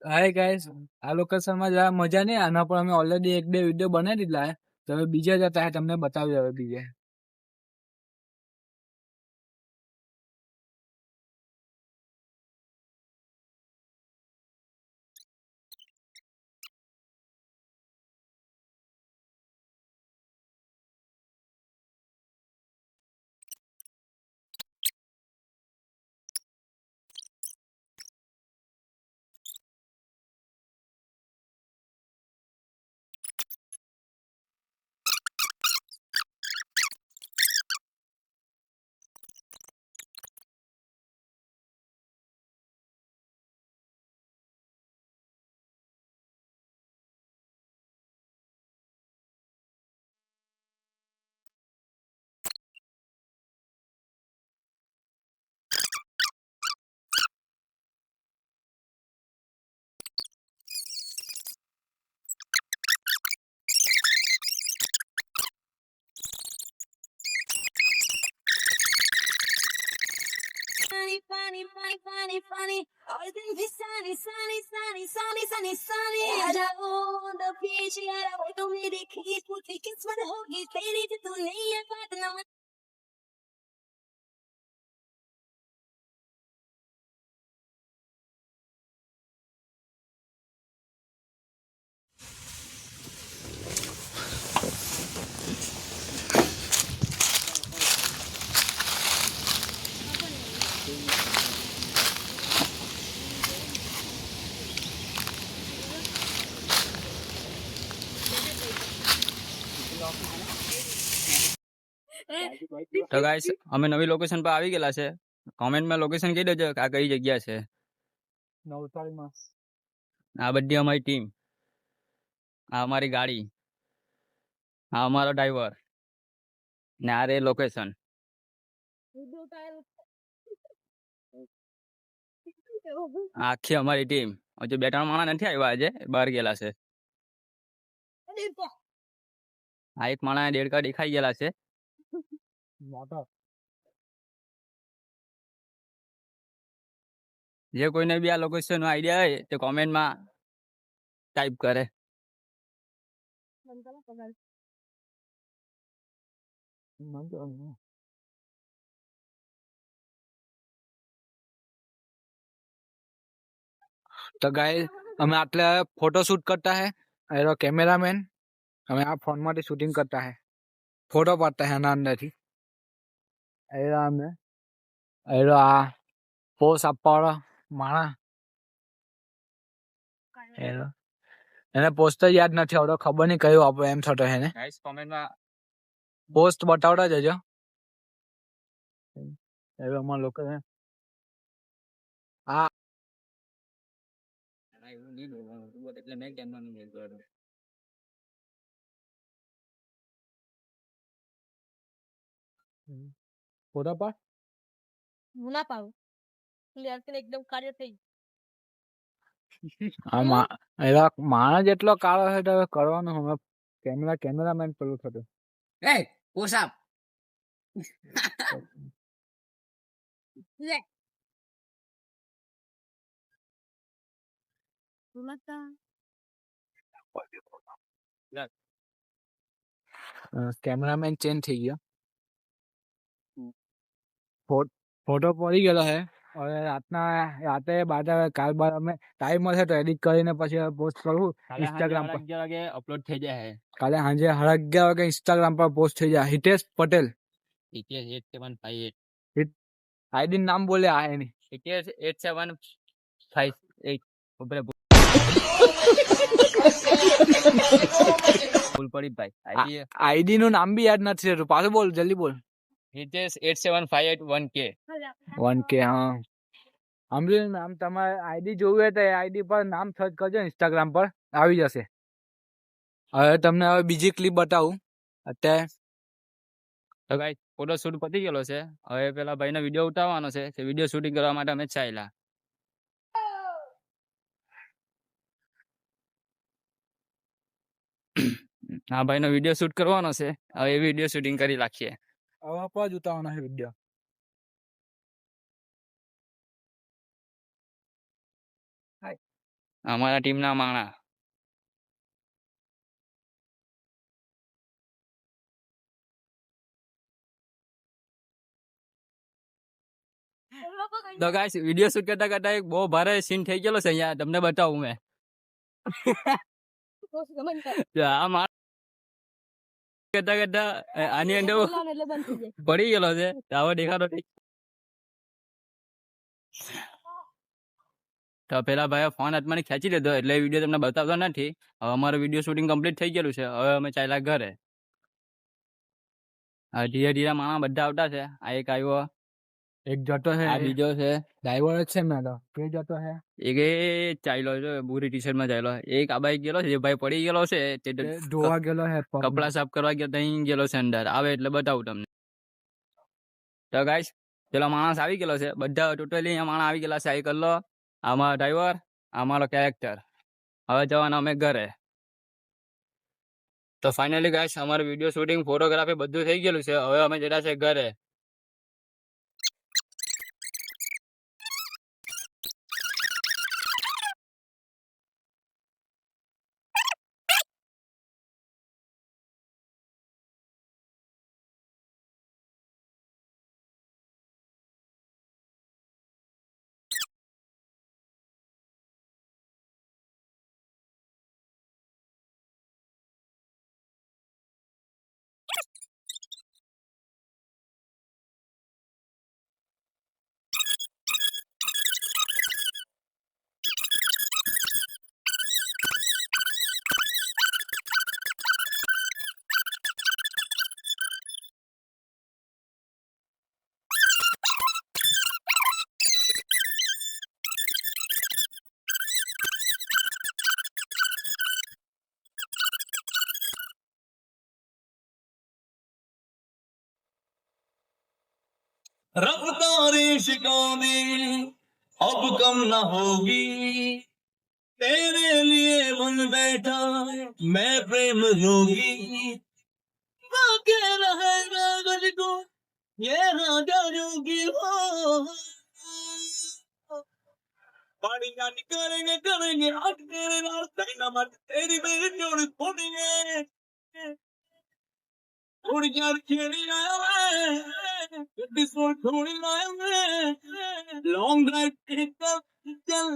Hi guys, આ લોકેશનમાં જરા મજા નહીં. આના પર અમે ઓલરેડી 1-2 વિડીયો બનાવી દીધા. તો હવે બીજા જતા હે, તમને બતાવ્યું હવે બીજે. Funny. All things be sunny. I own the beach, I wait to meet the kids, put tickets for the hoagies, lady to the knee, but no. તો ગાઈસ અમે નવી લોકેશન પર આવી ગયેલા છે. કોમેન્ટમાં લોકેશન કહી દેજો કે આ કઈ જગ્યા છે. નવસારીમાં આ બધી અમારી ટીમ, આ અમારી ગાડી, આ અમારો ડ્રાઈવર ને આ રે લોકેશન. આખી અમારી ટીમ. હજુ 2-3 માણસ નથી આવ્યા, આજે બહાર ગયેલા છે. આ એક માણસ દેડકા દેખાઈ ગયેલા છે. જે કોઈને બી આ લોકેશન નો આઈડિયા હોય તે કોમેન્ટમાં ટાઈપ કરે. तो गाइस हमें आटले फोटो शूट करता है एरो कैमरामैन. हमें आ फोन में शूटिंग करता है, फोटो पाड़ता है ना अंदर थी. एरो हमें एरो आ पोस आपवाळो माणा एरो એને પોસ્ટ યાદ નથી આવતો, ખબર નહીં કયું આપો એમ થતો હે ને. ગાઈસ કોમેન્ટમાં પોસ્ટ બતાવતા જજો. એરો માં લોકો આ એટલે મેં કેમનો નહીં કર્યો. ફોટો પાડ. હું ના પાડું, એકદમ કાર્ય થઈ. આમાં એરા માણસ જેટલો કાળો છે તો કરવાનું હવે કેમેરામેન પેલું થતું. એ પોસાપ લે તુલતા કેમેરામેન ચેન્જ થઈ ગયો. ફોટો પડી ગયેલો હે. હવે રાતે બાદ કાલ બાદ અમે ટાઈમ મળશે તો એડિટ કરીને પછી પોસ્ટ કરું ઇન્સ્ટાગ્રામ પર. 11 વાગે અપલોડ થઈ જાય. કાલે સાંજે 11:30 વાગે ઇન્સ્ટાગ્રામ પર પોસ્ટ થઈ જાય. હિતેશ પટેલ હિતેશ 8758 આઈડી નામ બોલે આ એની હિતેશ 8758 ઉપર ફૂલ પડી ભાઈ. આઈડી નું નામ બી યાદ નથી રહેતું. પાછું બોલ, જલ્દી બોલ. Hitesh 87581K 1K. હા, સાંભળ્યું નામ. તમારે આઈડી જોવું હોય તો આઈડી પર નામ સર્ચ કરજો, ઇન્સ્ટાગ્રામ પર આવી જશે. હવે તમને હવે બીજી ક્લિપ બતાવું. અત્યારે તો ગાઈસ ફોટો શૂટ પતી ગયેલો છે. હવે પેલા ભાઈનો વિડીયો ઉતારવાનો છે. તે વિડીયો શૂટિંગ કરવા માટે અમે ચાલ્યા. આ ભાઈનો વિડીયો શૂટ કરવાનો છે, હવે એ વિડીયો શૂટિંગ કરી રાખીએ. હવે આપવા જ ઉતારવાનો છે વિડીયો. અમારા ટીમના માણા. તો ગાઈસ વિડીયો શૂટ કરતા કરતા એક બહુ ભારે સીન થઈ ગયેલો છે અહીંયા, તમને બતાવું મેં. આ માણસ કરતા કરતા આની અંદર પડી ગયેલો છે, આવો દેખાતો નહીં. તો પેલા ભાઈ ફોન હાથમાં ખેંચી લીધો એટલે વિડીયો તમને બતાવતો નથી. હવે અમારું વિડીયો શૂટિંગ કમ્પ્લીટ થઈ ગયેલું છે, હવે અમે ચાલ્યા ઘરે. હવે ધીરે ધીરે માણસ બધા આવતા છે. આ એક આવ્યો, એક જતો છે, આ બીજો છે, ડ્રાઈવર જ છે મેં તો. કે જતો છે એક એ ચાલ્યો છે ભૂરી ટી શર્ટમાં ચાલ્યો. એક આ બાઈક ગયેલો છે, જે ભાઈ પડી ગયેલો છે તે તે ધોવા ગયેલો છે પગમાં. કપડા સાફ કરવા ગયો ત્યાં ગયેલો છે અંદર. આવે એટલે બતાવું તમને. તો ગાઈસ પેલો માણસ આવી ગયેલો છે, બધા ટોટલી અહીંયા માણસ આવી ગયેલા છે. આ કલ્લો, આમાં ડ્રાઈવર, અમારો કેરેક્ટર. હવે જવાના અમે ઘરે. તો ફાઇનલી ગાઈસ અમારું વિડીયો શૂટિંગ, ફોટોગ્રાફી બધું થઈ ગયેલું છે. હવે અમે જતા છે ઘરે. रफ्तारें शिकौनी अब कम न होगी, तेरे लिए बन बैठा मैं प्रेम रोगी, बाके रहेगा तुझको ये राजा जोगी हो, पानियां निकालेंगे करेंगे आज तेरे नाल डायनामाइट तेरी मेरी जोड़ी फोड़ेंगे, थोड़ी यार खेड़ी आया मैं गड्डी सोल थोड़ी आया मैं लॉन्ग ड्राइव चल चल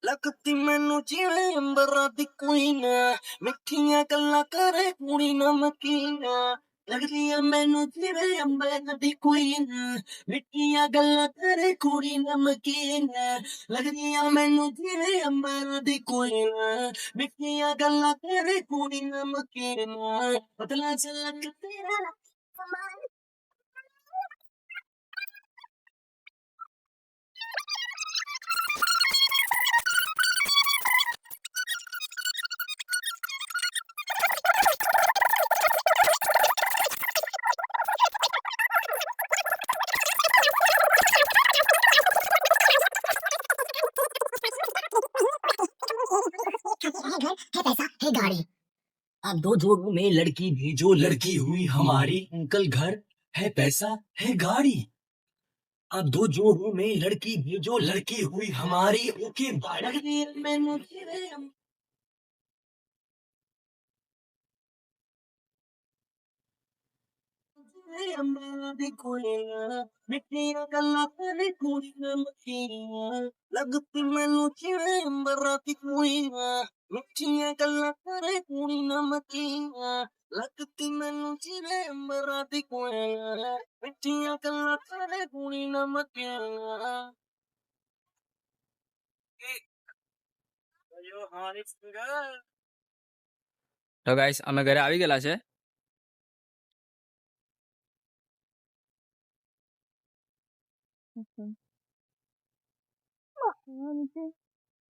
लगती मैनू जिवे अंबरा दी कोई ना, मिठियां गल्लां करे कुड़ी नमकीन, लगदी है मैनू जिवे अंबरा दी कोई ना, मिठियां गल्लां करे कुड़ी नमकीन, लगदी है मैनू जिवे अंबरा दी कोई ना, मिठियां गल्लां करे कुड़ी नमकीन, पतला झलक तेरा है गाड़ी। आप दो जोड़ों में लड़की भेजो लड़की हुई हमारी, अंकल घर है पैसा है गाड़ी, आप दो जोड़ों में लड़की भेजो लड़की हुई हमारी, ओके बाय। मिठियां गल्लां तेरी कुड़ी नमकीन, लगती मैनू जिवे अंबरा दी कोई ना, मिठियां गल्लां तेरी कुड़ी नमकीन, लगती मैनू जिवे अंबरा दी कोई ना, मिठियां गल्लां तेरी कुड़ी नमकीन। તો ગાઈસ અમે ઘરે આવી ગયેલા છે.